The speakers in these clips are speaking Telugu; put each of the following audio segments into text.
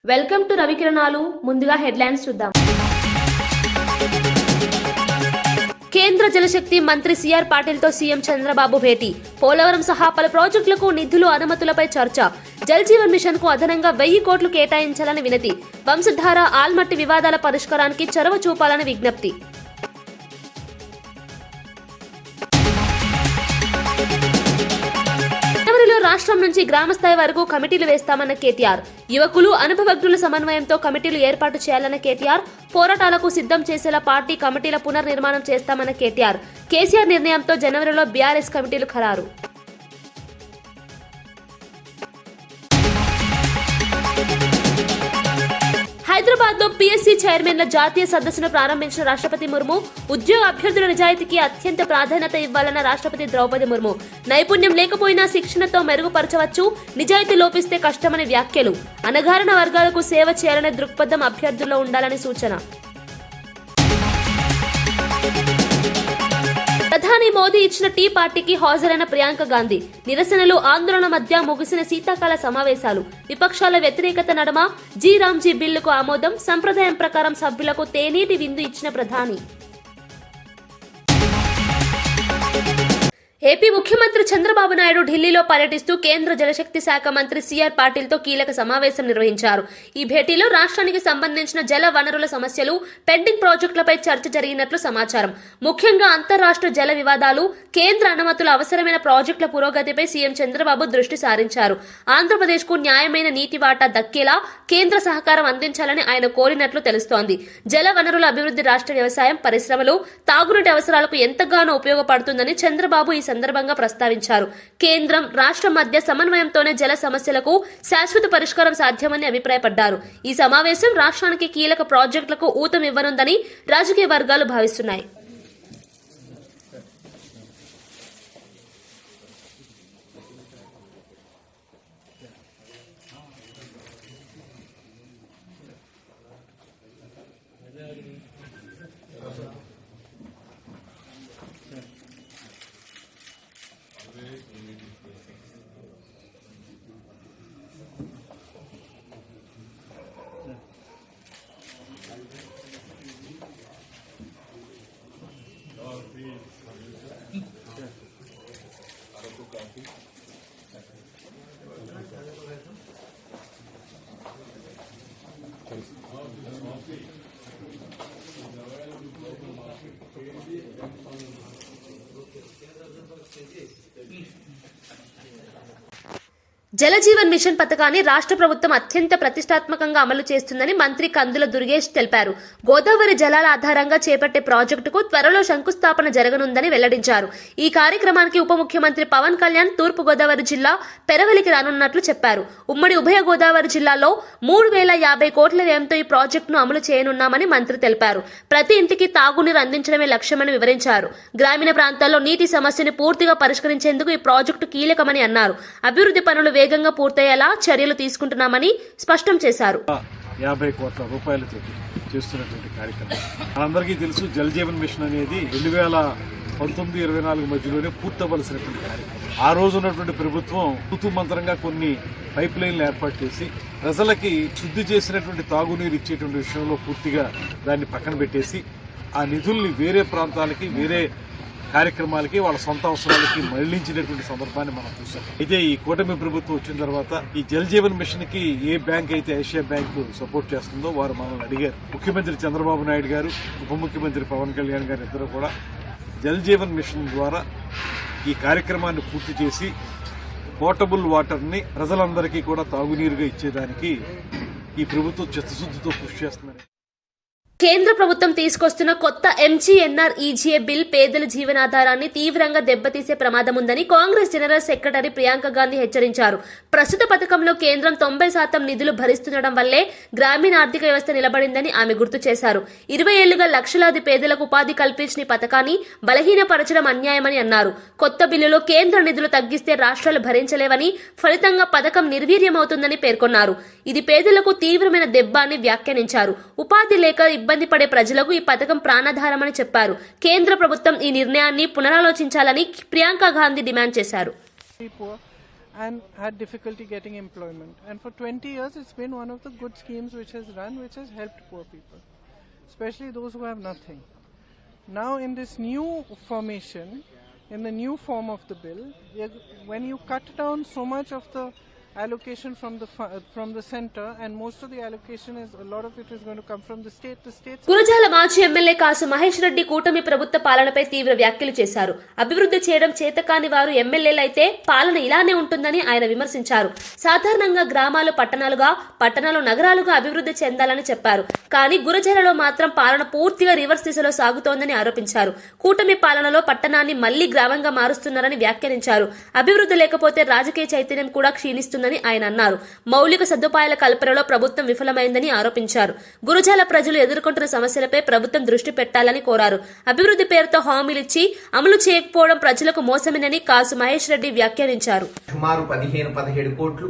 Welcome to రవికిరణాలు. ముందుగా హెడ్లైన్స్ చూద్దాం. కేంద్ర జలశక్తి మంత్రి సిఆర్ పాటిల్ తో సీఎం చంద్రబాబు భేటీ. పోలవరం సహా పలు ప్రాజెక్టులకు నిధులు అనుమతులపై చర్చ. జల్ జీవన్ మిషన్ కు అదనంగా 1000 కోట్లు కేటాయించాలని వినతి. వంశధార ఆల్మట్టి వివాదాల పరిష్కారానికి చొరవ చూపాలని విజ్ఞప్తి. రాష్ట్రం నుంచి గ్రామ స్థాయి వరకు కమిటీలు వేస్తామన్న కేటీఆర్. యువకులు అనుభవజ్ఞుల సమన్వయంతో కమిటీలు ఏర్పాటు చేయాలన్న కేటీఆర్. పోరాటాలకు సిద్ధం చేసేలా పార్టీ కమిటీల పునర్నిర్మాణం చేస్తామన్న కేటీఆర్. కేసీఆర్ నిర్ణయంతో జనవరిలో బీఆర్ఎస్ కమిటీలు ఖరారు. హైదరాబాద్ లో పీఎస్సీ చైర్మన్ల జాతీయ సదస్సును ప్రారంభించిన రాష్ట్రపతి ముర్ము. ఉద్యోగ అభ్యర్థుల నిజాయితీకి అత్యంత ప్రాధాన్యత ఇవ్వాలన్న రాష్ట్రపతి ద్రౌపది ముర్ము. నైపుణ్యం లేకపోయినా శిక్షణతో మెరుగుపరచవచ్చు, నిజాయితీ లోపిస్తే కష్టమని వ్యాఖ్యలు. అణగారిన వర్గాలకు సేవ చేయాలనే దృక్పథం అభ్యర్థుల్లో ఉండాలని సూచన. ప్రధాని మోదీ ఇచ్చిన టీ పార్టీకి హాజరైన ప్రియాంక గాంధీ. నిరసనలు ఆందోళన మధ్య ముగిసిన శీతాకాల సమావేశాలు. విపక్షాల వ్యతిరేకత నడుమ జీ బిల్లుకు ఆమోదం. సంప్రదాయం ప్రకారం సభ్యులకు తేనీటి విందు ఇచ్చిన ప్రధాని. ఏపీ ముఖ్యమంత్రి చంద్రబాబు నాయుడు ఢిల్లీలో పర్యటిస్తూ కేంద్ర జలశక్తి శాఖ మంత్రి సిఆర్ పాటిల్ తో కీలక సమావేశం నిర్వహించారు. ఈ భేటీలో రాష్ట్రానికి సంబంధించిన జల వనరుల సమస్యలు, పెండింగ్ ప్రాజెక్టులపై చర్చ జరిగినట్లు సమాచారం. ముఖ్యంగా అంతర్రాష్ట్ర జల వివాదాలు, కేంద్ర అనుమతులు, అవసరమైన ప్రాజెక్టుల పురోగతిపై సీఎం చంద్రబాబు దృష్టి సారించారు. ఆంధ్రప్రదేశ్ కు న్యాయమైన నీటి వాటా దక్కేలా కేంద్ర సహకారం అందించాలని ఆయన కోరినట్లు తెలుస్తోంది. జల వనరుల అభివృద్ధి రాష్ట్ర వ్యవసాయం, పరిశ్రమలు, తాగునీటి అవసరాలకు ఎంతగానో ఉపయోగపడుతుందని చంద్రబాబు ఈ సందర్భంగా ప్రస్తావించారు. కేంద్రం, రాష్ట్రం మధ్య సమన్వయంతోనే జల సమస్యలకు శాశ్వత పరిష్కారం సాధ్యమని అభిప్రాయపడ్డారు. ఈ సమావేశం రాష్ట్రానికి కీలక ప్రాజెక్టులకు ఊతమివ్వనుందని రాజకీయ వర్గాలు భావిస్తున్నాయి. జల జీవన్ మిషన్ పథకాన్ని రాష్ట్ర ప్రభుత్వం అత్యంత ప్రతిష్టాత్మకంగా అమలు చేస్తుందని మంత్రి కందుల దుర్గేష్ తెలిపారు. గోదావరి జలాల ఆధారంగా చేపట్టే ప్రాజెక్టుకు త్వరలో శంకుస్థాపన జరగనుందని వెల్లడించారు. ఈ కార్యక్రమానికి ఉప ముఖ్యమంత్రి పవన్ కళ్యాణ్ తూర్పు గోదావరి జిల్లా పెరవలికి రానున్నట్లు చెప్పారు. ఉమ్మడి ఉభయ గోదావరి జిల్లాలో 3050 కోట్ల వ్యయంతో ఈ ప్రాజెక్టును అమలు చేయనున్నామని మంత్రి తెలిపారు. ప్రతి ఇంటికి తాగునీరు అందించడమే లక్ష్యమని వివరించారు. గ్రామీణ ప్రాంతాల్లో నీటి సమస్యను పూర్తిగా పరిష్కరించేందుకు ఈ ప్రాజెక్టు కీలకమని అన్నారు. అభివృద్ధి పనులు వేగంగా పూర్తయ్యేలా చర్యలు తీసుకుంటున్నామని స్పష్టం చేశారు. 50 కోట్ల రూపాయలతో చేస్తున్నటువంటి కార్యక్రమం మనందరికీ తెలుసు. జల్ జీవన్ మిషన్ అనేది 2019-24 మధ్యలోనే పూర్తవలసినటువంటి కార్యక్రమం. ఆ రోజు ఉన్నటువంటి ప్రభుత్వం ఋతుమంతరంగా కొన్ని పైప్ లైన్లు ఏర్పాటు చేసి ప్రజలకి శుద్ధి చేసినటువంటి తాగునీరు ఇచ్చేటువంటి విషయంలో పూర్తిగా దాన్ని పక్కన పెట్టేసి ఆ నిధుల్ని వేరే ప్రాంతాలకి, వేరే కార్యక్రమాలకి, వాళ్ళ సొంత అవసరాలకి మళ్లించినటువంటి సందర్భాన్ని మనం చూసాం. అయితే ఈ కూటమి ప్రభుత్వం వచ్చిన తర్వాత ఈ జల్ జీవన్ మిషన్ కి ఏ బ్యాంక్ అయితే ఏషియా బ్యాంక్ సపోర్ట్ చేస్తుందో వారు మనల్ని అడిగారు. ముఖ్యమంత్రి చంద్రబాబు నాయుడు గారు, ఉప ముఖ్యమంత్రి పవన్ కళ్యాణ్ గారు ఇద్దరు కూడా జల్ జీవన్ మిషన్ ద్వారా ఈ కార్యక్రమాన్ని పూర్తి చేసి పోర్టబుల్ వాటర్ ని ప్రజలందరికీ కూడా తాగునీరుగా ఇచ్చేదానికి ఈ ప్రభుత్వం చిత్తశుద్ధితో కృషి చేస్తున్నారు. కేంద్ర ప్రభుత్వం తీసుకొస్తున్న కొత్త ఎంజీఎన్ఆర్ఈజీఏ బిల్ పేదల జీవనాధారాన్ని తీవ్రంగా దెబ్బతీసే ప్రమాదముందని కాంగ్రెస్ జనరల్ సెక్రటరీ ప్రియాంక గాంధీ హెచ్చరించారు. ప్రస్తుత పథకంలో కేంద్రం 90% నిధులు భరిస్తుండడం వల్లే గ్రామీణ ఆర్థిక వ్యవస్థ నిలబడిందని ఆమె గుర్తు చేశారు. 20 ఏళ్లుగా లక్షలాది పేదలకు ఉపాధి కల్పించిన ఈ పథకాన్ని బలహీనపరచడం అన్యాయమని అన్నారు. కొత్త బిల్లులో కేంద్ర నిధులు తగ్గిస్తే రాష్ట్రాలు భరించలేవని, ఫలితంగా పథకం నిర్వీర్యమవుతుందని పేర్కొన్నారు. ఇది పేదలకు తీవ్రమైన దెబ్బ అని వ్యాఖ్యానించారు. ఉపాధి లేక ఇబ్బంది పడే ప్రజలకు ఈ పథకం ప్రాణాధారమని చెప్పారు. కేంద్ర ప్రభుత్వం ఈ నిర్ణయాన్ని పునరాలోచించాలని ప్రియాంక గాంధీ డిమాండ్ చేశారు. and had difficulty getting employment. And for 20 years, it's been one of the good schemes which has run, which has helped poor people, especially those who have nothing. Now, in this new formation, in the new form of the bill, when you cut down so much of the allocation from the center, and most of the allocation is, a lot of it is going to come from the states. Gurajala మాజీ ఎమ్మెల్యే కాసు మహేష్ రెడ్డి కూటమి ప్రభుత్వ పాలనపై తీవ్ర వ్యాఖ్యలు చేశారు. అభివృద్ధి చేయడం చేతకాని వారు ఎమ్మెల్యేలైతే పాలన ఇలానే ఉంటుందని ఆయన విమర్శించారు. సాధారణంగా గ్రామాలు పట్టణాలుగా, పట్టణాలు నగరాలుగా అభివృద్ధి చెందాలని చెప్పారు. కానీ గురజాలలో మాత్రం పాలన పూర్తిగా రివర్స్ దిశలో సాగుతోందని ఆరోపించారు. కూటమి పాలనలో పట్టణాన్ని మళ్లీ గ్రామంగా మారుస్తున్నారని వ్యాఖ్యానించారు. అభివృద్ధి లేకపోతే రాజకీయ చైతన్యం కూడా క్షీణిస్తుందని ఆయన అన్నారు. మౌలిక సదుపాయాల కల్పనలో ప్రభుత్వం విఫలమైందని ఆరోపించారు. గురజాల ప్రజలు ఎదుర్కొంటున్న సమస్యలపై ప్రభుత్వం దృష్టి పెట్టాలని కోరారు. అభివృద్ధి పేరుతో హామీలిచ్చి అమలు చేయకపోవడం ప్రజలకు మోసమేనని కాసు మహేష్ రెడ్డి వ్యాఖ్యానించారు. సుమారు 15-17 కోట్లు,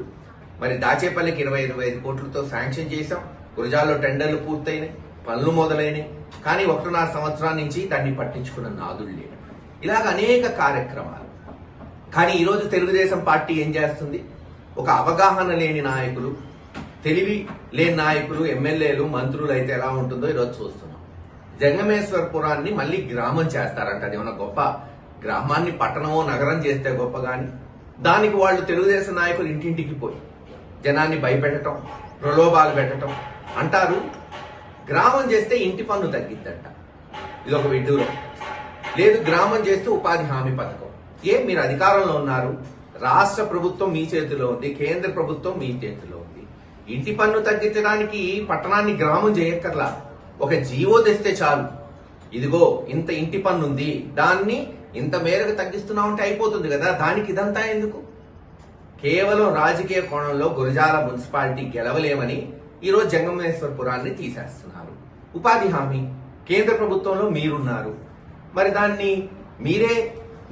మరి దాచేపల్లికి 20-25 కోట్లతో శాంక్షన్ చేశాం. గురజాల్లో టెండర్లు పూర్తయినాయి, పనులు మొదలైనవి. కానీ 1.5 సంవత్సరాల నుంచి దాన్ని పట్టించుకున్న నాదులు లేడు. ఇలాగ అనేక కార్యక్రమాలు. కానీ ఈరోజు తెలుగుదేశం పార్టీ ఏం చేస్తుంది? ఒక అవగాహన లేని నాయకులు, తెలివి లేని నాయకులు, ఎమ్మెల్యేలు, మంత్రులు అయితే ఎలా ఉంటుందో ఈరోజు చూస్తున్నాం. జంగమేశ్వరపురాన్ని మళ్ళీ గ్రామం చేస్తారంట. అది ఏమన్నా గొప్ప? గ్రామాన్ని పట్టణమో నగరం చేస్తే గొప్ప. కానీ దానికి వాళ్ళు తెలుగుదేశం నాయకులు ఇంటింటికి పోయి జనాన్ని భయపెట్టడం, ప్రలోభాలు పెట్టడం అంటారు. గ్రామం చేస్తే ఇంటి పన్ను తగ్గిద్దంట. ఇదొక విడ్డూరం. లేదు, గ్రామం చేస్తే ఉపాధి హామీ పథకం. మీరు అధికారంలో ఉన్నారు, రాష్ట్ర ప్రభుత్వం మీ చేతిలో ఉంది, కేంద్ర ప్రభుత్వం మీ చేతిలో ఉంది. ఇంటి పన్ను తగ్గించడానికి పట్టణాన్ని గ్రామం చేయక్కర్లా, ఒక జీవో తెస్తే చాలు. ఇదిగో ఇంత ఇంటి పన్ను ఉంది, దాన్ని ఇంత మేరకు తగ్గిస్తున్నామంటే అయిపోతుంది కదా. దానికి ఇదంతా ఎందుకు? కేవలం రాజకీయ కోణంలో గురజాల మున్సిపాలిటీ గెలవలేమని ఈరోజు జంగమేశ్వరపురాన్ని తీసేస్తున్నారు. ఉపాధి హామీ కేంద్ర ప్రభుత్వంలో మీరున్నారు, మరి దాన్ని మీరే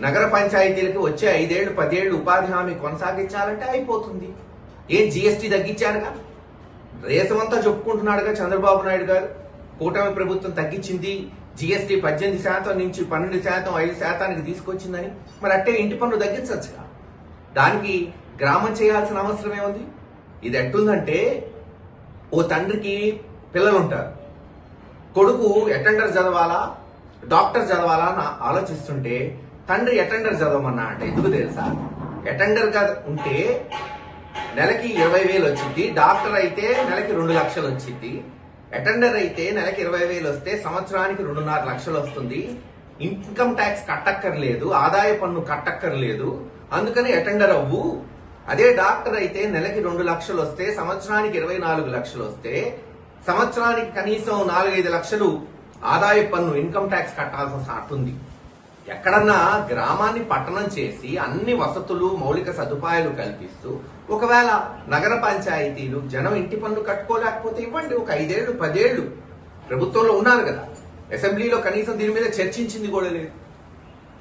నగర పంచాయతీలకు వచ్చే 5 ఏళ్లు 10 ఏళ్లు ఉపాధి హామీ కొనసాగించాలంటే అయిపోతుంది. జీఎస్టీ తగ్గించారుగా, దేశమంతా చెప్పుకుంటున్నాడుగా చంద్రబాబు నాయుడు గారు. కూటమి ప్రభుత్వం తగ్గించింది, జీఎస్టీ 18% నుంచి 12%, 5%కి తీసుకొచ్చిందని. మరి అట్టే ఇంటి పన్ను తగ్గించచ్చుగా. దానికి గ్రామం చేయాల్సిన అవసరం ఏముంది? ఇది ఎట్టుందంటే, ఓ తండ్రికి పిల్లలుంటారు, కొడుకు అటెండర్ చదవాలా డాక్టర్ చదవాలా అని ఆలోచిస్తుంటే తండ్రి అటెండర్ చదవమన్నా అంటే ఎందుకు తెలుసా? అటెండర్ గా ఉంటే నెలకి 20,000 వచ్చింది, డాక్టర్ అయితే నెలకి 2 లక్షలు వచ్చింది. అటెండర్ అయితే నెలకి 20,000 వస్తే సంవత్సరానికి 2.5 లక్షలు వస్తుంది. ఇన్కమ్ ట్యాక్స్ కట్టక్కర్లేదు, ఆదాయ పన్ను కట్టక్కర్లేదు, అందుకని అటెండర్ అవ్వు. అదే డాక్టర్ అయితే నెలకి 2 లక్షలు వస్తే సంవత్సరానికి 24 లక్షలు వస్తే సంవత్సరానికి కనీసం 4-5 లక్షలు ఆదాయ పన్ను ఇన్కమ్ ట్యాక్స్ కట్టాల్సిన ఉంటుంది. ఎక్కడన్నా గ్రామాన్ని పట్టణం చేసి అన్ని వసతులు, మౌలిక సదుపాయాలు కల్పిస్తూ ఒకవేళ నగర పంచాయతీలు జనం ఇంటి పన్ను కట్టుకోలేకపోతే ఇవ్వండి. ఒక 5 ఏళ్లు 10 ఏళ్లు ప్రభుత్వంలో ఉన్నారు కదా, అసెంబ్లీలో కనీసం దీని మీద చర్చించింది కూడా లేదు.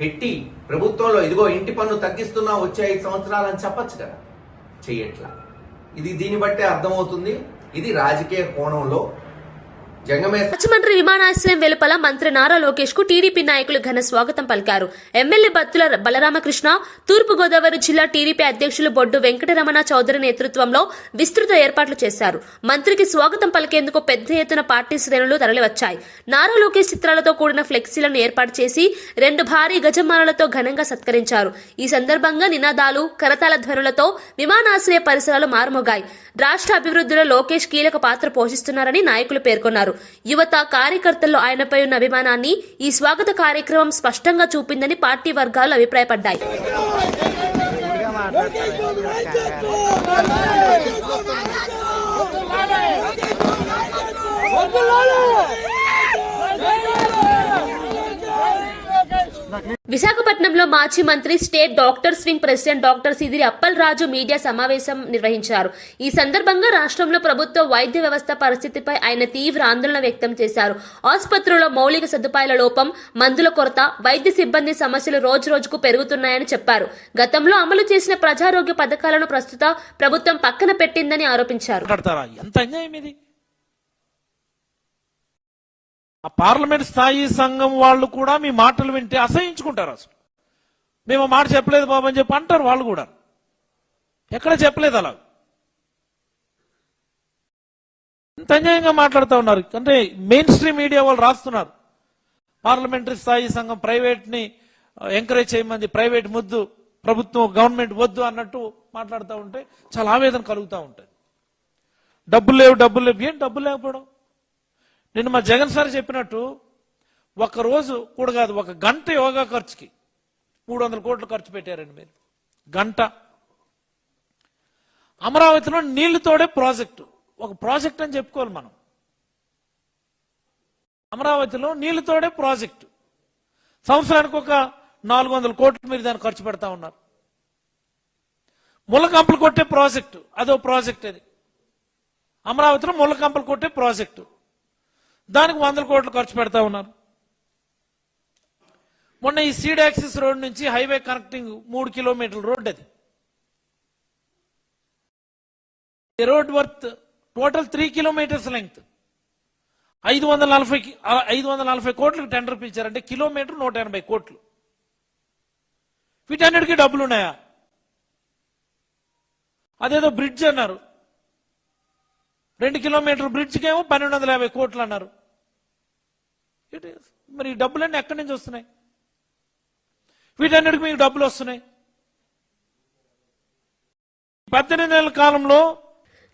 పెట్టి ప్రభుత్వంలో ఇదిగో ఇంటి పన్ను తగ్గిస్తున్నా వచ్చే 5 సంవత్సరాలు అని చెప్పచ్చు కదా, చెయ్యట్లా. దీన్ని బట్టే అర్థమవుతుంది ఇది రాజకీయ కోణంలో. రాజమండ్రి విమానాశ్రయం వెలుపల మంత్రి నారా లోకేష్ కు టీడీపీ నాయకులు ఘన స్వాగతం పలికారు. ఎమ్మెల్యే బత్తుల బలరామకృష్ణ, తూర్పు గోదావరి జిల్లా టీడీపీ అధ్యక్షులు బొడ్డు వెంకటరమణ చౌదరి నేతృత్వంలో విస్తృత ఏర్పాట్లు చేశారు. మంత్రికి స్వాగతం పలికేందుకు పెద్ద ఎత్తున పార్టీ శ్రేణులు తరలివచ్చాయి. నారా లోకేష్ చిత్రాలతో కూడిన ఫ్లెక్సీలను ఏర్పాటు చేసి 2 భారీ గజమాలలతో ఘనంగా సత్కరించారు. ఈ సందర్భంగా నినాదాలు, కరతాళ ధ్వనులతో విమానాశ్రయ పరిసరాలు మారుమోగాయి. రాష్ట్ర అభివృద్ధిలో లోకేష్ కీలక పాత్ర పోషిస్తున్నారని నాయకులు పేర్కొన్నారు. యువత, కార్యకర్తల్లో ఆయనపై ఉన్న అభిమానాన్ని ఈ స్వాగత కార్యక్రమం స్పష్టంగా చూపిందని పార్టీ వర్గాలు అభిప్రాయపడ్డాయి. విశాఖపట్నంలో మాజీ మంత్రి, state doctors wing president doctor Sidiri Appalaraju media సమావేశం నిర్వహించారు. ఈ సందర్భంగా రాష్ట్రంలో ప్రభుత్వ వైద్య వ్యవస్థ పరిస్థితిపై ఆయన తీవ్ర ఆందోళన వ్యక్తం చేశారు. ఆసుపత్రుల్లో మౌలిక సదుపాయాల లోపం, మందుల కొరత, వైద్య సిబ్బంది సమస్యలు రోజురోజుకు పెరుగుతున్నాయని చెప్పారు. గతంలో అమలు చేసిన ప్రజారోగ్య పథకాలను ప్రస్తుత ప్రభుత్వం పక్కన పెట్టిందని ఆరోపించారు. ఆ పార్లమెంట్ స్థాయి సంఘం వాళ్ళు కూడా మీ మాటలు వింటే అసహించుకుంటారు. అసలు మేము మాట చెప్పలేదు బాబు అని చెప్పి అంటారు వాళ్ళు కూడా. ఎక్కడ చెప్పలేదు అలా. ఎంత అన్యాయంగా మాట్లాడుతూ ఉన్నారు. అంటే మెయిన్ స్ట్రీమ్ మీడియా వాళ్ళు రాస్తున్నారు, పార్లమెంటరీ స్థాయి సంఘం ప్రైవేట్ని ఎంకరేజ్ చేయమంది, ప్రైవేట్ ముద్దు, ప్రభుత్వం గవర్నమెంట్ వద్దు అన్నట్టు మాట్లాడుతూ ఉంటే చాలా ఆవేదన కలుగుతూ ఉంటుంది. డబ్బులు లేవు, ఏం డబ్బులు లేకపోవడం? నిన్న మా జగన్ సార్ చెప్పినట్టు ఒక రోజు కూడా కాదు, ఒక గంట యోగా ఖర్చుకి 300 కోట్లు ఖర్చు పెట్టారండి మీరు. గంట. అమరావతిలో నీళ్లు తోడే ప్రాజెక్టు, ఒక ప్రాజెక్ట్ అని చెప్పుకోవాలి మనం. అమరావతిలో నీళ్లు తోడే ప్రాజెక్టు, సంవత్సరానికి ఒక 400 కోట్లు మీరు దాన్ని ఖర్చు పెడతా ఉన్నారు. ముళ్ళకంపలు కొట్టే ప్రాజెక్టు, అదో ప్రాజెక్ట్. అది అమరావతిలో ముళ్ళకంపలు కొట్టే ప్రాజెక్టు, దానికి 100 కోట్లు ఖర్చు పెడతా ఉన్నారు. మొన్న ఈ సీడ్ యాక్సిస్ రోడ్ నుంచి హైవే కనెక్టింగ్ 3 కిలోమీటర్ల రోడ్, అది road worth total 3 kilometres length. 540 కోట్లకు టెండర్ పిలిచారంటే కిలోమీటర్ 180 కోట్లు. వీటన్నిటికీ డబ్బులు ఉన్నాయా? అదేదో బ్రిడ్జ్ అన్నారు, 2 కిలోమీటర్ బ్రిడ్జ్కి ఏమో 1250 కోట్లు అన్నారు. మరి ఈ డబ్బులన్నీ ఎక్కడి నుంచి వస్తున్నాయి? వీటన్నిటికి మీకు డబ్బులు వస్తున్నాయి. 18 నెలల కాలంలో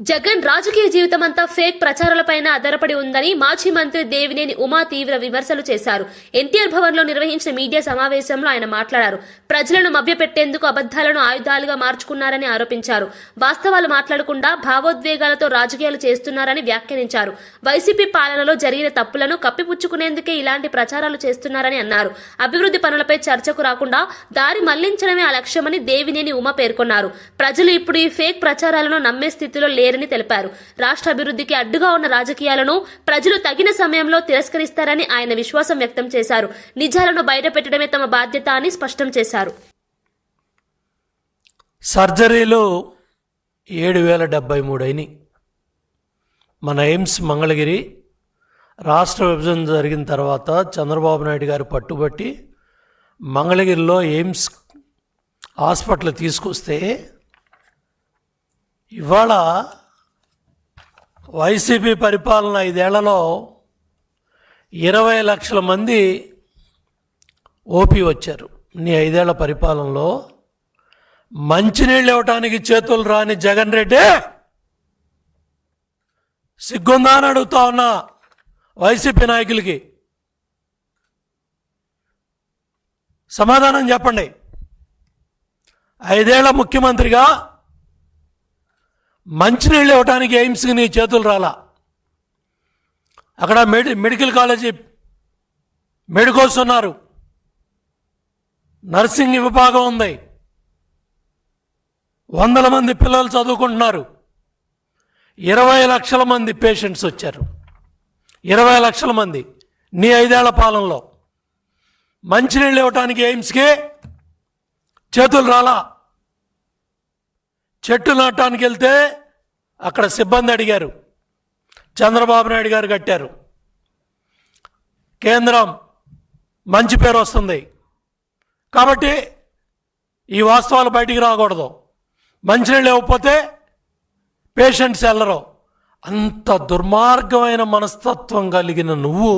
జగన్ రాజకీయ జీవితం అంతా ఫేక్ ప్రచారాలపైన ఆధారపడి ఉందని మాజీ మంత్రి దేవినేని ఉమా తీవ్ర విమర్శలు చేశారు. ఎన్టీఆర్ భవన్ లో నిర్వహించిన మీడియా సమావేశంలో ఆయన మాట్లాడారు. ప్రజలను మభ్యపెట్టేందుకు అబద్దాలను ఆయుధాలుగా మార్చుకున్నారని ఆరోపించారు. వాస్తవాలు మాట్లాడకుండా భావోద్వేగాలతో రాజకీయాలు చేస్తున్నారని వ్యాఖ్యానించారు. వైసీపీ పాలనలో జరిగిన తప్పులను కప్పిపుచ్చుకునేందుకే ఇలాంటి ప్రచారాలు చేస్తున్నారని అన్నారు. అభివృద్ధి పనులపై చర్చకు రాకుండా దారి మళ్లించడమే ఆ లక్ష్యమని దేవినేని ఉమా పేర్కొన్నారు. ప్రజలు ఇప్పుడు ఈ ఫేక్ ప్రచారాలను నమ్మే స్థితిలో లేరని తెలిపారు. రాష్ట్ర అభివృద్ధికి అడ్డుగా ఉన్న రాజకీయాలను ప్రజలు తగిన సమయంలో తిరస్కరిస్తారని ఆయన విశ్వాసం వ్యక్తం చేశారు. నిజాలను బయటపెట్టడమే తమ బాధ్యత అని స్పష్టం చేశారు. సర్జరీలు 7073 అయినాయి. మన ఎయిమ్స్ మంగళగిరి రాష్ట్ర విభజన జరిగిన తర్వాత చంద్రబాబు నాయుడు గారు పట్టుబట్టి మంగళగిరిలో ఎయిమ్స్ హాస్పిటల్ తీసుకొస్తే ఇవాళ వైసీపీ పరిపాలన 5 ఏళ్లలో 20 లక్షల మంది ఓపీ వచ్చారు. నీ 5 ఏళ్ల పరిపాలనలో మంచినీళ్ళు ఇవ్వటానికి చేతులు రాని జగన్ రెడ్డి సిగ్గుందా అని అడుగుతా ఉన్నా వైసీపీ నాయకులకి. సమాధానం చెప్పండి. 5 ఏళ్ల ముఖ్యమంత్రిగా మంచినీళ్ళు ఇవ్వటానికి ఎయిమ్స్కి నీ చేతులు రాలా. అక్కడ మెడికల్ కాలేజీ మెడికోస్ ఉన్నారు, నర్సింగ్ విభాగం ఉంది, 100 మంది పిల్లలు చదువుకుంటున్నారు, 20 లక్షల మంది పేషెంట్స్ వచ్చారు. 20 లక్షల మంది నీ 5 ఏళ్ల పాలనలో. మంచినీళ్ళు ఇవ్వటానికి ఎయిమ్స్కి చేతులు రాలా. చెట్టు నాటడానికి వెళ్తే అక్కడ సిబ్బంది అడిగారు, చంద్రబాబు నాయుడు గారు కట్టారు. కేంద్రం మంచి పేరు వస్తుంది కాబట్టి ఈ వాస్తవాలు బయటికి రాకూడదు. మంచినీళ్ళు ఇవ్వకపోతే పేషెంట్స్ వెళ్ళరు. అంత దుర్మార్గమైన మనస్తత్వం కలిగిన నువ్వు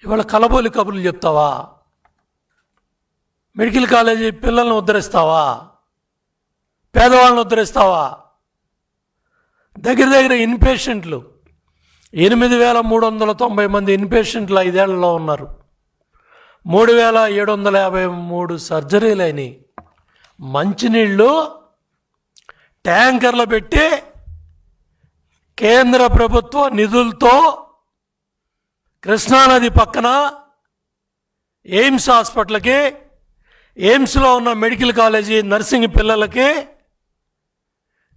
ఇవాళ కలబోలి కబుర్లు చెప్తావా? మెడికల్ కాలేజీ పిల్లల్ని ఉద్ధరిస్తావా? పేదవాళ్ళని ఉద్ధరిస్తావా? దగ్గర ఇన్పేషెంట్లు 8390 మంది ఇన్పేషెంట్లు 5 ఏళ్లలో ఉన్నారు. 3753 సర్జరీలు అయినాయి. మంచినీళ్ళు ట్యాంకర్లు పెట్టి కేంద్ర ప్రభుత్వ నిధులతో కృష్ణానది పక్కన ఎయిమ్స్ హాస్పిటల్కి, ఎయిమ్స్లో ఉన్న మెడికల్ కాలేజీ నర్సింగ్ పిల్లలకి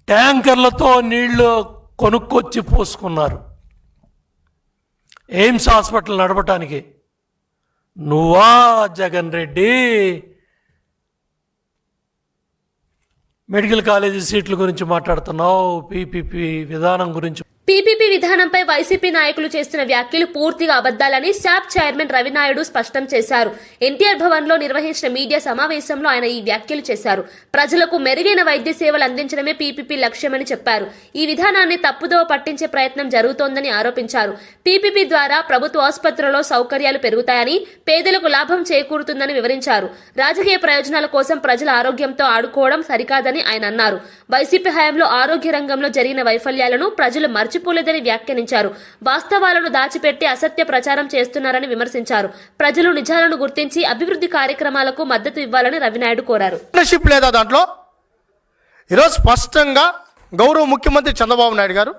ట్యాంకర్లతో నీళ్లు కొనుక్కొచ్చి పోసుకున్నారు ఎయిమ్స్ హాస్పిటల్ నడపటానికి. నువ్వా జగన్ రెడ్డి మెడికల్ కాలేజీ సీట్ల గురించి మాట్లాడుతున్నావు, పీపీపీ విధానం గురించి పీపీపీ విధానంపై వైసీపీ నాయకులు చేస్తున్న వ్యాఖ్యలు పూర్తిగా అబద్దాలని శాప్ చైర్మన్ రవినాయుడు స్పష్టం చేశారు. ఎన్టీఆర్ భవన్ లో నిర్వహించిన మీడియా సమావేశంలో ఆయన ఈ వ్యాఖ్యలు చేశారు. ప్రజలకు మెరుగైన వైద్య సేవలు అందించడమే పీపీపీ లక్ష్యమని చెప్పారు. ఈ విధానాన్ని తప్పుదోవ పట్టించే ప్రయత్నం జరుగుతోందని ఆరోపించారు. పీపీపీ ద్వారా ప్రభుత్వ ఆసుపత్రులలో సౌకర్యాలు పెరుగుతాయని, పేదలకు లాభం చేకూరుతుందని వివరించారు. రాజకీయ ప్రయోజనాల కోసం ప్రజల ఆరోగ్యంతో ఆడుకోవడం సరికాదని ఆయన అన్నారు. వైసీపీ హయాంలో ఆరోగ్య రంగంలో జరిగిన వైఫల్యాలను ప్రజలు మర్చిపోలేదని వ్యాఖ్యానించారు. వాస్తవాలను దాచిపెట్టి అసత్య ప్రచారం చేస్తున్నారని విమర్శించారు. ప్రజలు నిజాలను గుర్తించి అభివృద్ధి కార్యక్రమాలకు మద్దతు ఇవ్వాలని రవినాయుడు కోరారు. లేదా దాంట్లో ఈరోజు స్పష్టంగా గౌరవ ముఖ్యమంత్రి చంద్రబాబు నాయుడు గారు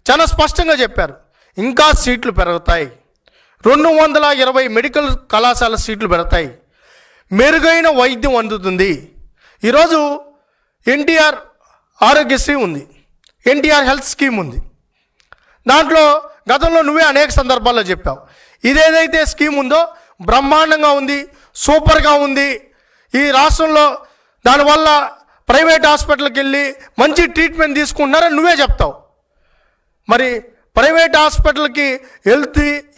చాలా స్పష్టంగా చెప్పారు, ఇంకా సీట్లు పెరుగుతాయి, 220 మెడికల్ కళాశాల సీట్లు పెడతాయి, మెరుగైన వైద్యం అందుతుంది. ఈరోజు ఎన్టీఆర్ ఆరోగ్యశ్రీ ఉంది, ఎన్టీఆర్ హెల్త్ స్కీమ్ ఉంది. దాంట్లో గతంలో నువ్వే అనేక సందర్భాల్లో చెప్పావు, ఇదేదైతే స్కీమ్ ఉందో బ్రహ్మాండంగా ఉంది, సూపర్గా ఉంది. ఈ రాష్ట్రంలో దానివల్ల ప్రైవేట్ హాస్పిటల్కి వెళ్ళి మంచి ట్రీట్మెంట్ తీసుకుంటున్నారని నువ్వే చెప్తావు. మరి ప్రైవేట్ హాస్పిటల్కి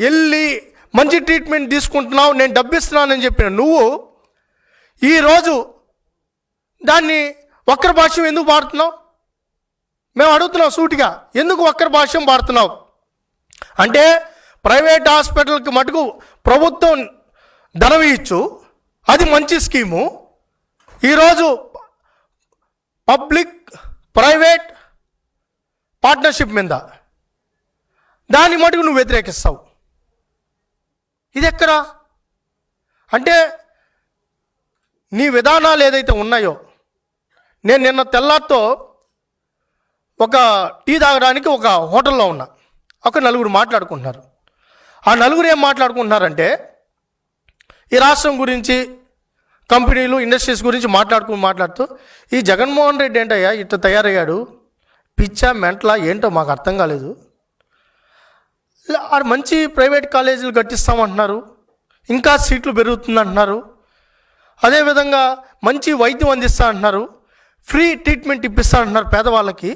వెళ్ళి మంచి ట్రీట్మెంట్ తీసుకుంటున్నావు, నేను డబ్బిస్తున్నానని చెప్పిన నువ్వు ఈరోజు దాన్ని వక్ర భాష్యం ఎందుకు వాడుతున్నావు? మేము అడుగుతున్నాం సూటిగా, ఎందుకు వక్ర భాష్యం వాడుతున్నావు? అంటే ప్రైవేట్ హాస్పిటల్కి మటుకు ప్రభుత్వం ధనం ఇచ్చు, అది మంచి స్కీము. ఈరోజు పబ్లిక్ ప్రైవేట్ పార్ట్నర్షిప్ మీద దాన్ని మటుకు నువ్వు వ్యతిరేకిస్తావు. ఇది ఎక్కడా? అంటే నీ విధానాలు ఏదైతే ఉన్నాయో, నేను నిన్న తెల్లారితో ఒక టీ తాగడానికి ఒక హోటల్లో ఉన్నా, ఒక నలుగురు మాట్లాడుకుంటున్నారు. ఆ నలుగురు ఏం మాట్లాడుకుంటున్నారంటే ఈ రాష్ట్రం గురించి, కంపెనీలు, ఇండస్ట్రీస్ గురించి మాట్లాడుతూ ఈ జగన్మోహన్ రెడ్డి ఏంటయ్యా ఇట్లా తయారయ్యాడు, పిచ్చా మెంట్లా ఏంటో మాకు అర్థం కాలేదు, మంచి ప్రైవేట్ కాలేజీలు కట్టిస్తామంటున్నారు, ఇంకా సీట్లు పెరుగుతుందంటున్నారు, అదేవిధంగా మంచి వైద్యం అందిస్తా అంటున్నారు, ఫ్రీ ట్రీట్మెంట్ ఇప్పిస్తా అంటున్నారు పేదవాళ్ళకి.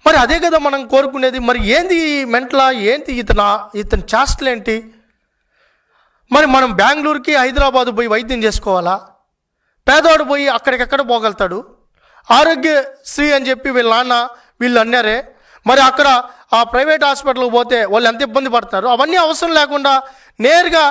మరి అదే కదా మనం కోరుకునేది. మరి ఏంది మెంట్లా, ఏంటి ఇతని చేష్టలు ఏంటి? మరి మనం బెంగళూరుకి, హైదరాబాద్ పోయి వైద్యం చేసుకోవాలా? పేదవాడు పోయి అక్కడికెక్కడ పోగలుగుతాడు? ఆరోగ్యశ్రీ అని చెప్పి వీళ్ళు అన్నారే, మరి అక్కడ ఆ ప్రైవేట్ హాస్పిటల్కి పోతే వాళ్ళు ఎంత ఇబ్బంది పడతారు? అవన్నీ అవసరం లేకుండా నేరుగా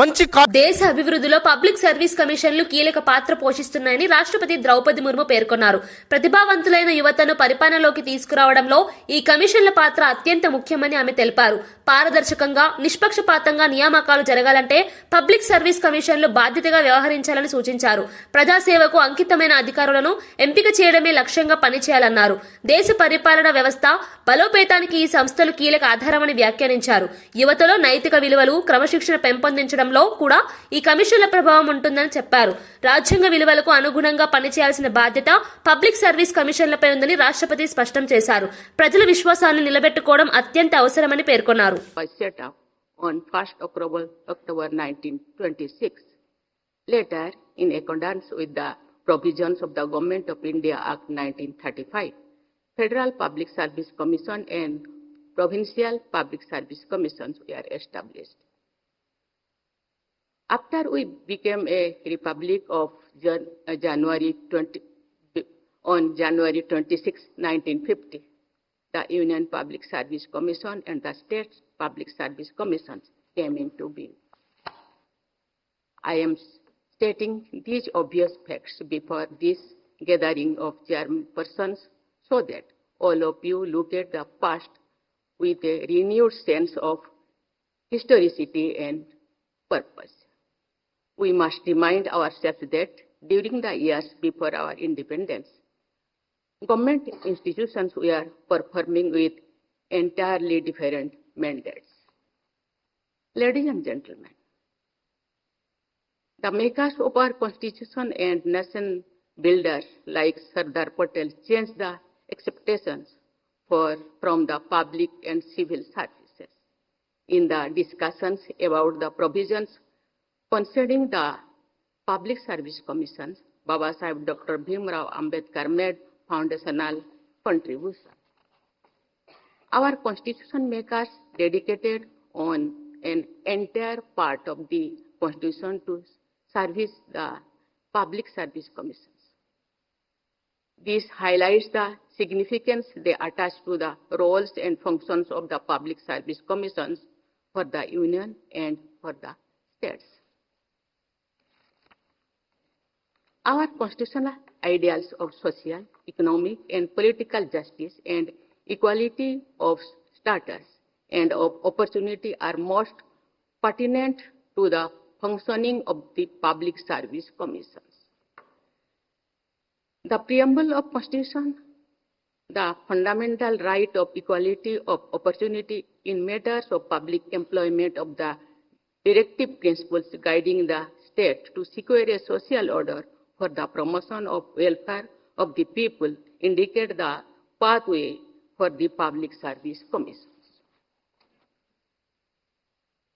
మంచి దేశ అభివృద్ధిలో పబ్లిక్ సర్వీస్ కమిషన్లు కీలక పాత్ర పోషిస్తున్నాయని రాష్ట్రపతి ద్రౌపది ముర్ము పేర్కొన్నారు. ప్రతిభావంతులైన యువతను పరిపాలనలోకి తీసుకురావడంలో ఈ కమిషన్ల పాత్ర అత్యంత ముఖ్యమని ఆమె తెలిపారు. పారదర్శకంగా, నిష్పక్షపాతంగా నియామకాలు జరగాలంటే పబ్లిక్ సర్వీస్ కమిషన్లు బాధ్యతగా వ్యవహరించాలని సూచించారు. ప్రజాసేవకు అంకితమైన అధికారులను ఎంపిక చేయడమే లక్ష్యంగా పనిచేయాలన్నారు. దేశ పరిపాలన వ్యవస్థ బలోపేతానికి ఈ సంస్థలు కీలక ఆధారమని వ్యాఖ్యానించారు. యువతలో నైతిక విలువలు, క్రమశిక్షణ పెంపొందించడంలో కూడా ఈ కమిషన్ల ప్రభావం ఉంటుందని చెప్పారు. రాజ్యాంగ విలువలకు అనుగుణంగా పనిచేయాల్సిన బాధ్యత పబ్లిక్ సర్వీస్ కమిషన్లపై ఉందని రాష్ట్రపతి స్పష్టం చేశారు. ప్రజల విశ్వాసాన్ని నిలబెట్టుకోవడం అత్యంత అవసరమని పేర్కొన్నారు. Set up on 1st October 1926. Later, in accordance with the provisions of the Government of India Act 1935, Federal Public Service Commission and Provincial Public Service Commissions were established. After we became a republic of January 26, 1950, the Union Public Service Commission and the State Public Service Commissions came into being. I am stating these obvious facts before this gathering of chairpersons so that all of you look at the past with a renewed sense of historicity and purpose. We must remind ourselves that during the years before our independence, government institutions were performing with entirely different mandates. Ladies and gentlemen, the makers of our constitution and nation builders like Sardar Patel changed the expectations from the public and civil services. In the discussions about the provisions concerning the Public Service Commissions, Baba Sahib Dr. Bhimrao Ambedkar made foundational contribution. Our constitution makers dedicated on an entire part of the constitution to service the public service commissions. This highlights the significance they attach to the roles and functions of the public service commissions for the union and for the states. Our constitutional ideals of social, economic, and political justice and equality of status and of opportunity are most pertinent to the functioning of the public service commissions. The preamble of Constitution, the fundamental right of equality of opportunity in matters of public employment of the directive principles guiding the state to secure a social order for the promotion of welfare of the people indicate the pathway for the public service commissions.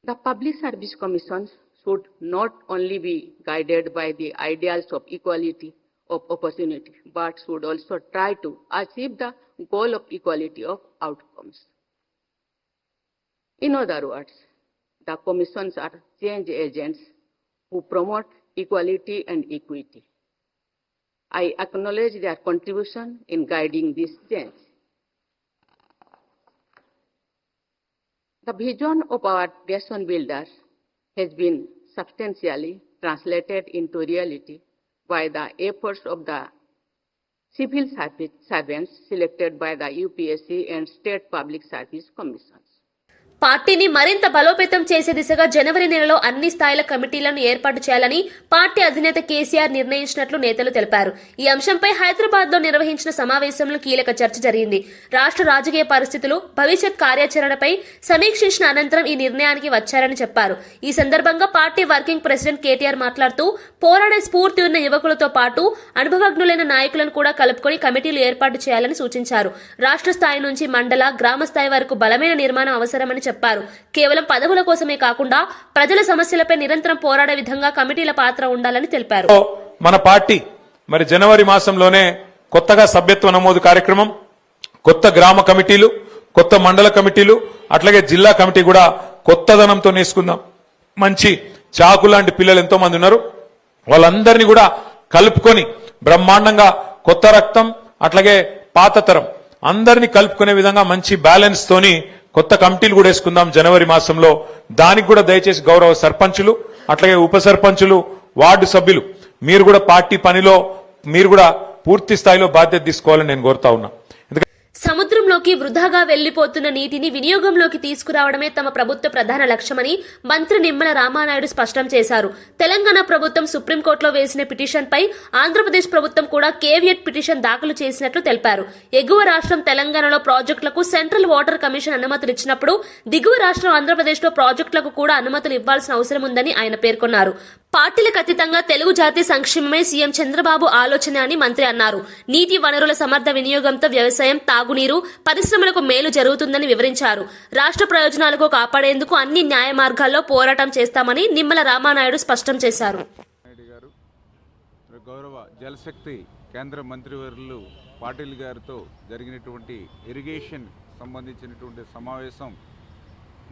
The public service commissions should not only be guided by the ideals of equality of opportunity, but should also try to achieve the goal of equality of outcomes. In other words, the commissions are change agents who promote equality and equity. I acknowledge their contribution in guiding this change. The vision of our nation builders has been substantially translated into reality by the efforts of the civil servants selected by the UPSC and state public service commissions. పార్టీని మరింత బలోపేతం చేసే దిశగా జనవరి నెలలో అన్ని స్థాయిల కమిటీలను ఏర్పాటు చేయాలని పార్టీ అధినేత కేసీఆర్ నిర్ణయించినట్లు నేతలు తెలిపారు. ఈ అంశంపై హైదరాబాద్ లో నిర్వహించిన సమావేశంలో కీలక చర్చ జరిగింది. రాష్ట్ర రాజకీయ పరిస్థితులు, భవిష్యత్ కార్యాచరణపై సమీక్షించిన అనంతరం ఈ నిర్ణయానికి వచ్చారని చెప్పారు. ఈ సందర్భంగా పార్టీ వర్కింగ్ ప్రెసిడెంట్ కేటీఆర్ మాట్లాడుతూ పోరాడే స్ఫూర్తి ఉన్న యువకులతో పాటు అనుభవజ్ఞులైన నాయకులను కూడా కలుపుకొని కమిటీలు ఏర్పాటు చేయాలని సూచించారు. రాష్ట్ర స్థాయి నుంచి మండల, గ్రామ స్థాయి వరకు బలమైన నిర్మాణం అవసరమని చెప్పారు. కేవలం పదవుల కోసమే కాకుండా ప్రజల సమస్యలపై నిరంతరం పోరాడే విధంగా కమిటీల పాత్ర ఉండాలని తెలిపారు. మన పార్టీ మరి జనవరి మాసంలోనే కొత్తగా సభ్యత్వ నమోదు కార్యక్రమం, కొత్త గ్రామ కమిటీలు, కొత్త మండల కమిటీలు, అట్లాగే జిల్లా కమిటీ కూడా కొత్తదనంతో నేసుకుందాం. మంచి చాకు లాంటి పిల్లలు ఎంతో మంది ఉన్నారు. వాళ్ళందరినీ కూడా కలుపుకొని బ్రహ్మాండంగా కొత్త రక్తం అట్లాగే పాత తరం అందరినీ కలుపుకునే విధంగా మంచి బ్యాలెన్స్ తోని కొత్త కమిటీలు కూడా వేసుకుందాం జనవరి మాసంలో. దానికి కూడా దయచేసి గౌరవ సర్పంచులు అట్లాగే ఉప సర్పంచులు, వార్డు సభ్యులు మీరు కూడా పార్టీ పనిలో మీరు కూడా పూర్తి స్థాయిలో బాధ్యత తీసుకోవాలని నేను కోరుతా ఉన్నా. సముద్రంలోకి వృధాగా వెళ్లిపోతున్న నీటిని వినియోగంలోకి తీసుకురావడమే తమ ప్రభుత్వ ప్రధాన లక్ష్యమని మంత్రి నిమ్మల రామానాయుడు స్పష్టం చేశారు. తెలంగాణ ప్రభుత్వం సుప్రీంకోర్టులో వేసిన పిటిషన్పై ఆంధ్రప్రదేశ్ ప్రభుత్వం కూడా కేవియట్ పిటిషన్ దాఖలు చేసినట్లు తెలిపారు. ఎగువ రాష్ట్రం తెలంగాణలో ప్రాజెక్టులకు సెంట్రల్ వాటర్ కమిషన్ అనుమతులు ఇచ్చినప్పుడు దిగువ రాష్ట్రం ఆంధ్రప్రదేశ్లో ప్రాజెక్టులకు కూడా అనుమతులు ఇవ్వాల్సిన అవసరం ఉందని ఆయన పేర్కొన్నారు. పార్టీలకు అతీతంగా తెలుగు జాతి సంక్షేమమే సీఎం చంద్రబాబు ఆలోచన అని మంత్రి అన్నారు. నీటి వనరుల సమర్థ వినియోగంతో వ్యవసాయం, తాగునీరు, పరిశ్రమలకు మేలు జరుగుతుందని వివరించారు. రాష్ట్ర ప్రయోజనాలకు కాపాడేందుకు అన్ని న్యాయ మార్గాల్లో పోరాటం చేస్తామని నిమ్మల రామానాయుడు స్పష్టం చేశారు. గౌరవ జలశక్తి కేంద్ర మంత్రివర్యులు పాటిల్ గారితో జరిగినటువంటి ఇరిగేషన్ సంబంధించినటువంటి సమావేశం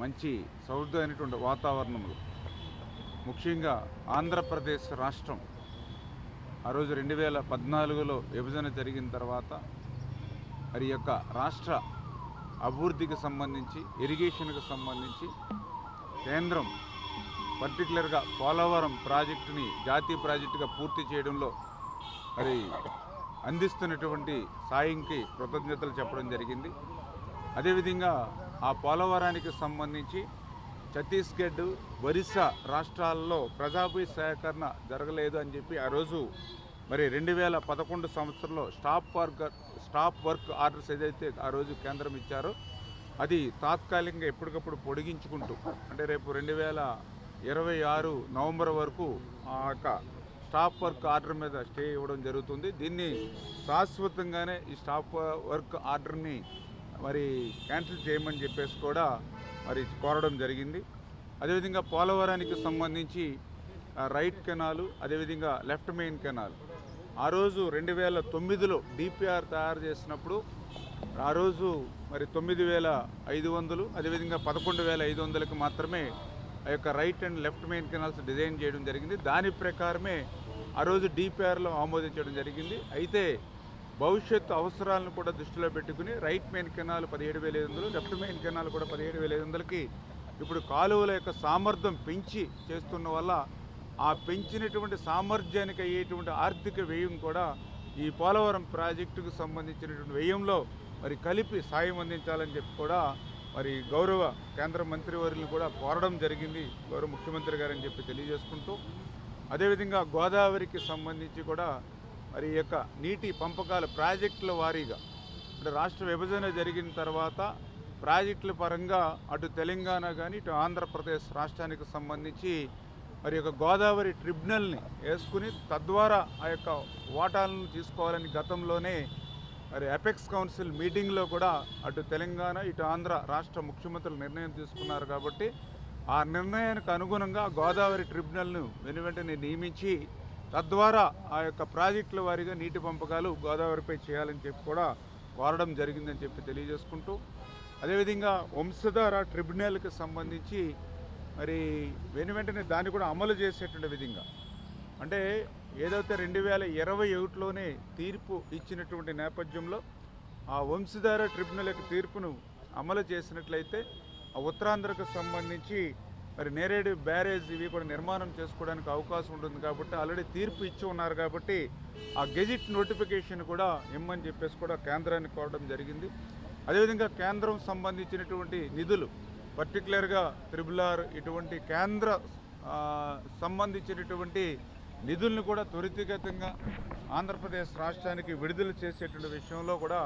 మంచి సౌహృదమైనటువంటి వాతావరణంలో, ముఖ్యంగా ఆంధ్రప్రదేశ్ రాష్ట్రం ఆ రోజు 2014లో విభజన జరిగిన తర్వాత మరి యొక్క రాష్ట్ర అభివృద్ధికి సంబంధించి, ఇరిగేషన్కి సంబంధించి కేంద్రం పర్టికులర్గా పోలవరం ప్రాజెక్టుని జాతీయ ప్రాజెక్టుగా పూర్తి చేయడంలో మరి అందిస్తున్నటువంటి సాయంకి కృతజ్ఞతలు చెప్పడం జరిగింది. అదేవిధంగా ఆ పోలవరానికి సంబంధించి ఛత్తీస్గఢ్, ఒరిస్సా రాష్ట్రాల్లో ప్రజాభి సేకరణ జరగలేదు అని చెప్పి ఆ రోజు మరి 2011 సంవత్సరంలో స్టాప్ వర్క్ ఆర్డర్స్ ఏదైతే ఆ రోజు కేంద్రం ఇచ్చారో అది తాత్కాలికంగా ఎప్పటికప్పుడు పొడిగించుకుంటూ, అంటే రేపు 2026 నవంబర్ వరకు ఆ యొక్క స్టాప్ వర్క్ ఆర్డర్ మీద స్టే ఇవ్వడం జరుగుతుంది. దీన్ని శాశ్వతంగానే ఈ స్టాప్ వర్క్ ఆర్డర్ని మరి క్యాన్సిల్ చేయమని చెప్పేసి కూడా మరి కోరడం జరిగింది. అదేవిధంగా పోలవరానికి సంబంధించి రైట్ కెనాలు, అదేవిధంగా లెఫ్ట్ మెయిన్ కెనాల్ ఆ రోజు 2009లో డిపిఆర్ తయారు చేసినప్పుడు ఆ రోజు మరి 9,500 అదేవిధంగా 11,500కి మాత్రమే ఆ యొక్క right and left main canals design చేయడం జరిగింది. దాని ప్రకారమే ఆ రోజు డిపిఆర్లో ఆమోదించడం జరిగింది. అయితే భవిష్యత్తు అవసరాలను కూడా దృష్టిలో పెట్టుకుని right main canal 17,500, left main canal కూడా 17,500కి ఇప్పుడు కాలువల యొక్క సామర్థ్యం పెంచి చేస్తున్న వల్ల ఆ పెంచినటువంటి సామర్థ్యానికి అయ్యేటువంటి ఆర్థిక వ్యయం కూడా ఈ పోలవరం ప్రాజెక్టుకు సంబంధించినటువంటి వ్యయంలో మరి కలిపి సాయం అందించాలని చెప్పి కూడా మరి గౌరవ కేంద్ర మంత్రివర్యులను కూడా కోరడం జరిగింది గౌరవ ముఖ్యమంత్రి గారని చెప్పి తెలియజేసుకుంటూ, అదేవిధంగా గోదావరికి సంబంధించి కూడా మరి ఈ యొక్క నీటి పంపకాల ప్రాజెక్టుల వారీగా అంటే రాష్ట్ర విభజన జరిగిన తర్వాత ప్రాజెక్టుల పరంగా అటు తెలంగాణ కానీ ఇటు ఆంధ్రప్రదేశ్ రాష్ట్రానికి సంబంధించి మరి యొక్క గోదావరి ట్రిబ్యునల్ని వేసుకుని తద్వారా ఆ యొక్క వాటాలను తీసుకోవాలని గతంలోనే మరి అపెక్స్ కౌన్సిల్ మీటింగ్లో కూడా అటు తెలంగాణ ఇటు ఆంధ్ర రాష్ట్ర ముఖ్యమంత్రులు నిర్ణయం తీసుకున్నారు. కాబట్టి ఆ నిర్ణయానికి అనుగుణంగా గోదావరి ట్రిబ్యునల్ను వెనువెంటనే నియమించి తద్వారా ఆ యొక్క ప్రాజెక్టుల వారీగా నీటి పంపకాలు గోదావరిపై చేయాలని చెప్పి కూడా కోరడం జరిగిందని చెప్పి తెలియజేసుకుంటూ, అదేవిధంగా వంశధార ట్రిబ్యునల్కి సంబంధించి మరి వెనువెంటనే దాన్ని కూడా అమలు చేసేటువంటి విధంగా అంటే ఏదైతే 2021లోనే తీర్పు ఇచ్చినటువంటి నేపథ్యంలో ఆ వంశధార ట్రిబ్యునల్ యొక్క తీర్పును అమలు చేసినట్లయితే ఆ ఉత్తరాంధ్రకు సంబంధించి మరి నేరేడు బ్యారేజ్ ఇవి కూడా నిర్మాణం చేసుకోవడానికి అవకాశం ఉంటుంది. కాబట్టి ఆల్రెడీ తీర్పు ఇచ్చి ఉన్నారు కాబట్టి ఆ గెజిట్ నోటిఫికేషన్ కూడా ఇమ్మని చెప్పేసి కూడా కేంద్రాన్ని కోరడం జరిగింది. అదేవిధంగా కేంద్రం సంబంధించినటువంటి నిధులు పర్టికులర్గా RRR ఇటువంటి కేంద్ర సంబంధించినటువంటి నిధులను కూడా త్వరితగతంగా ఆంధ్రప్రదేశ్ రాష్ట్రానికి విడుదల చేసేటువంటి విషయంలో కూడా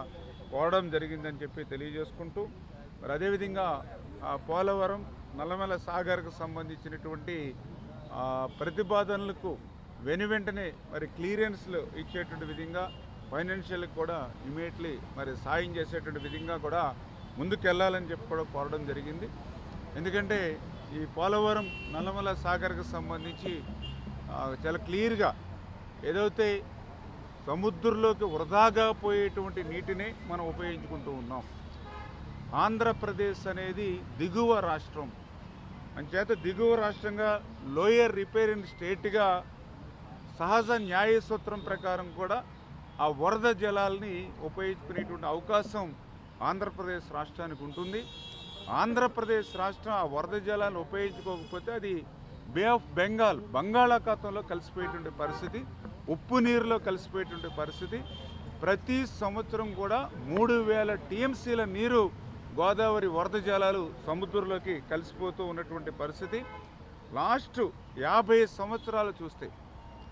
కోరడం జరిగిందని చెప్పి తెలియజేసుకుంటూ, మరి అదేవిధంగా పోలవరం నల్లమల సాగర్కు సంబంధించినటువంటి ప్రతిపాదనలకు వెనువెంటనే మరి క్లియరెన్స్లు ఇచ్చేటువంటి విధంగా ఫైనాన్షియల్కి కూడా ఇమీడియట్లీ మరి సాయం చేసేటువంటి విధంగా కూడా ముందుకెళ్లాలని చెప్పి కూడా కోరడం జరిగింది. ఎందుకంటే ఈ పోలవరం నల్లమల సాగర్కు సంబంధించి చాలా క్లియర్గా ఏదైతే సముద్రంలోకి వృధాగా పోయేటువంటి నీటిని మనం ఉపయోగించుకుంటూ ఉన్నాం. ఆంధ్రప్రదేశ్ అనేది దిగువ రాష్ట్రం అంచేత దిగువ రాష్ట్రంగా లోయర్ రిపేరింగ్ స్టేట్గా సహజ న్యాయ సూత్రం ప్రకారం కూడా ఆ వరద జలాల్ని ఉపయోగించుకునేటువంటి అవకాశం ఆంధ్రప్రదేశ్ రాష్ట్రానికి ఉంటుంది. ఆంధ్రప్రదేశ్ రాష్ట్రం ఆ వరద జలాలను ఉపయోగించుకోకపోతే అది బే ఆఫ్ బెంగాల్ బంగాళాఖాతంలో కలిసిపోయేటువంటి పరిస్థితి, ఉప్పు నీరులో కలిసిపోయేటువంటి పరిస్థితి. ప్రతి సంవత్సరం కూడా 3,000 టీఎంసీల నీరు గోదావరి వరద జలాలు సముద్రంలోకి కలిసిపోతూ ఉన్నటువంటి పరిస్థితి. లాస్ట్ 50 సంవత్సరాలు చూస్తే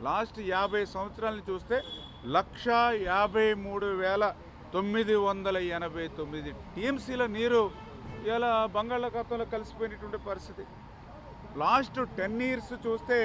1,53,989 టీఎంసీల నీరు ఇలా బంగాళాఖాతంలో కలిసిపోయినటువంటి పరిస్థితి. లాస్ట్ 10 ఇయర్స్ చూస్తే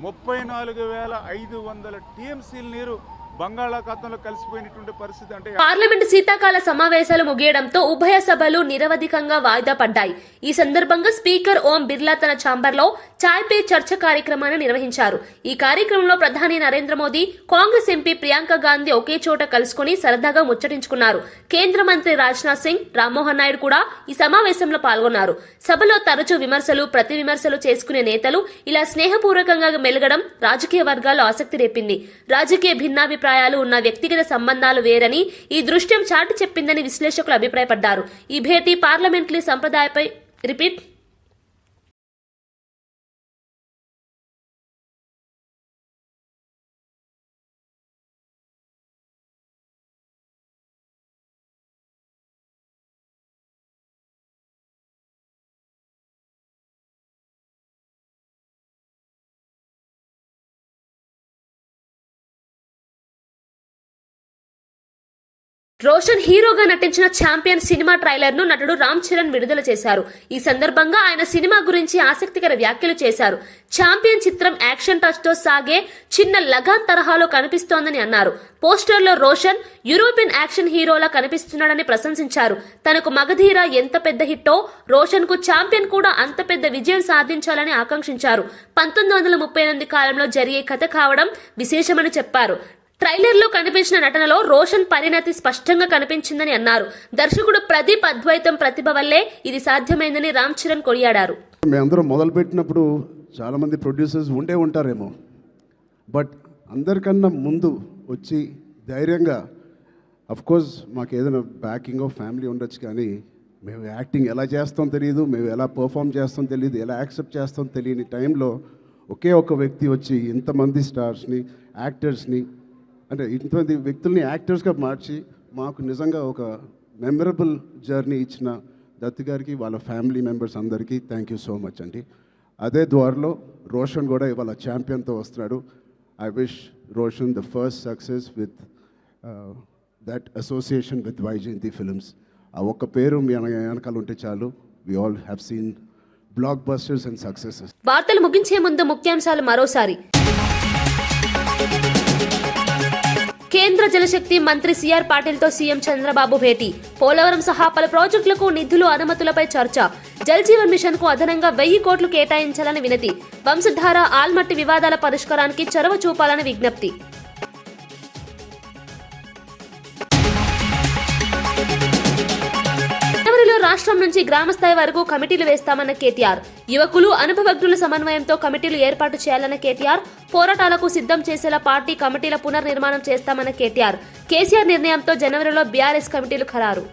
34,500 టీఎంసీల నీరు బంగాళాఖాతంలో కలిసిపోయినటువంటి పరిస్థితి. అంటే పార్లమెంట్ శీతాకాల సమావేశాలు ముగియడంతో ఉభయ సభలు నిరవధికంగా వాయిదా పడ్డాయి. ఈ సందర్భంగా స్పీకర్ ఓం బిర్లా తన ఛాంబర్లో చాయ్ పే చర్చ కార్యక్రమాన్ని నిర్వహించారు. ఈ కార్యక్రమంలో ప్రధాని నరేంద్ర మోదీ, కాంగ్రెస్ ఎంపీ ప్రియాంక గాంధీ ఒకే చోట కలుసుకుని సరదాగా ముచ్చటించుకున్నారు. కేంద్ర మంత్రి రాజ్నాథ్ సింగ్, రామ్మోహన్ నాయుడు కూడా ఈ సమావేశంలో పాల్గొన్నారు. సభలో తరచూ విమర్శలు, ప్రతి విమర్శలు చేసుకునే నేతలు ఇలా స్నేహపూర్వకంగా మెలగడం రాజకీయ వర్గాల్లో ఆసక్తి రేపింది. రాజకీయ భిన్నాభిప్రాయాలు ఉన్న వ్యక్తిగత సంబంధాలు వేరని ఈ దృశ్యం చాటి చెప్పిందని విశ్లేషకులు అభిప్రాయపడ్డారు. ఈ భేటీ పార్లమెంటరీ సంప్రదాయపై రిపీట్ రోషన్ హీరోగా నటించిన ఛాంపియన్ సినిమా ట్రైలర్ ను నటుడు రామ్ చరణ్ విడుదల చేశారు. ఈ సందర్భంగా ఆయన సినిమా గురించి ఆసక్తికర వ్యాఖ్యలు చేశారు. ఛాంపియన్ చిత్రం యాక్షన్ టచ్ తో సాగే చిన్న లగాన్ తరహాలో కనిపిస్తోందని అన్నారు. పోస్టర్ లో రోషన్ యూరోపియన్ యాక్షన్ హీరోలా కనిపిస్తున్నాడని ప్రశంసించారు. తనకు మగధీర ఎంత పెద్ద హిట్టో రోషన్ కు ఛాంపియన్ కూడా అంత పెద్ద విజయం సాధించాలని ఆకాంక్షించారు. 1938 కాలంలో జరిగే కథ కావడం విశేషమని చెప్పారు. ట్రైలర్లో కనిపించిన నటనలో రోషన్ పరిణతి స్పష్టంగా కనిపించిందని అన్నారు. దర్శకుడు ప్రదీప్ అద్వైతం ప్రతిభ వల్లే ఇది సాధ్యమైందని రామ్ చరణ్ కొనియాడారు. మేమందరం మొదలుపెట్టినప్పుడు చాలామంది ప్రొడ్యూసర్స్ ఉండే ఉంటారేమో, బట్ అందరికన్నా ముందు వచ్చి ధైర్యంగా, అఫ్కోర్స్ మాకు ఏదైనా బ్యాకింగ్ ఆఫ్ ఫ్యామిలీ ఉండొచ్చు, కానీ మేము యాక్టింగ్ ఎలా చేస్తాం తెలియదు, మేము ఎలా పర్ఫామ్ చేస్తాం తెలియదు, ఎలా యాక్సెప్ట్ చేస్తాం తెలియని టైంలో ఒకే ఒక వ్యక్తి వచ్చి ఇంతమంది స్టార్స్ని, యాక్టర్స్ని, అంటే ఇంతమంది వ్యక్తుల్ని యాక్టర్స్గా మార్చి మాకు నిజంగా ఒక మెమరబుల్ జర్నీ ఇచ్చిన దత్తు గారికి, వాళ్ళ ఫ్యామిలీ మెంబర్స్ అందరికీ థ్యాంక్ యూ సో మచ్ అండి. అదే ద్వారలో రోషన్ కూడా ఇవాళ ఛాంపియన్తో వస్తున్నాడు. I wish Roshan the first success with that association with Vyjayanthi Films. ఆ ఒక్క పేరు మీ వెనకాల ఉంటే చాలు. We all have seen blockbusters and successes. వార్తలు ముగించే ముందు ముఖ్యాంశాలు మరోసారి. కేంద్ర జలశక్తి మంత్రి సిఆర్ పాటిల్తో సీఎం చంద్రబాబు భేటీ. పోలవరం సహా పలు ప్రాజెక్టులకు నిధులు, అనుమతులపై చర్చ. జల్ జీవన్ మిషన్ కు అదనంగా 1000 కోట్లు కేటాయించాలని వినతి. వంశధార, ఆల్మట్టి వివాదాల పరిష్కారానికి చొరవ చూపాలని విజ్ఞప్తి. రాష్ట్రం నుంచి గ్రామ స్థాయి వరకు కమిటీలు వేస్తామన్న కేటీఆర్. యువకులు, అనుభవజ్ఞుల సమన్వయంతో కమిటీలు ఏర్పాటు చేయాలన్న కేటీఆర్. పోరాటాలకు సిద్ధం చేసేలా పార్టీ కమిటీల పునర్నిర్మాణం చేస్తామన్న కేటీఆర్. కేసీఆర్ నిర్ణయంతో జనవరిలో బీఆర్ఎస్ కమిటీలు ఖరారు.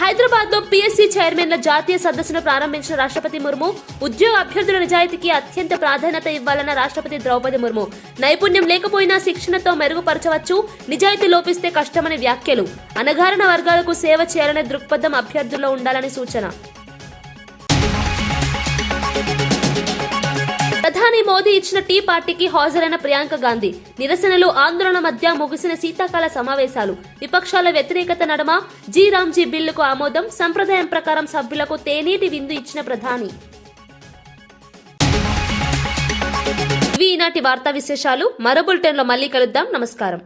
హైదరాబాద్ లో పీఎస్సీ చైర్మన్ల జాతీయ సదస్సును ప్రారంభించిన రాష్ట్రపతి ముర్ము. ఉద్యోగ అభ్యర్థుల నిజాయితీకి అత్యంత ప్రాధాన్యత ఇవ్వాలన్న రాష్ట్రపతి ద్రౌపది ముర్ము. నైపుణ్యం లేకపోయినా శిక్షణతో మెరుగుపరచవచ్చు, నిజాయితీ లోపిస్తే కష్టమని వ్యాఖ్యలు. అణగారిన వర్గాలకు సేవ చేయాలనే దృక్పథం అభ్యర్థుల్లో ఉండాలని సూచన. ప్రధాని మోదీ ఇచ్చిన టీ పార్టీకి హాజరైన ప్రియాంక గాంధీ. నిరసనలు, ఆందోళన మధ్య ముగిసిన శీతాకాల సమావేశాలు. విపక్షాల వ్యతిరేకత నడుమ జీ బిల్లుకు ఆమోదం. సంప్రదాయం ప్రకారం సభ్యులకు తేనీటి విందు ఇచ్చిన ప్రధాని. ఇవి ఈనాటి వార్తా విశేషాలు. మరో బులెటిన్లో మళ్ళీ కలుద్దాం. నమస్కారం.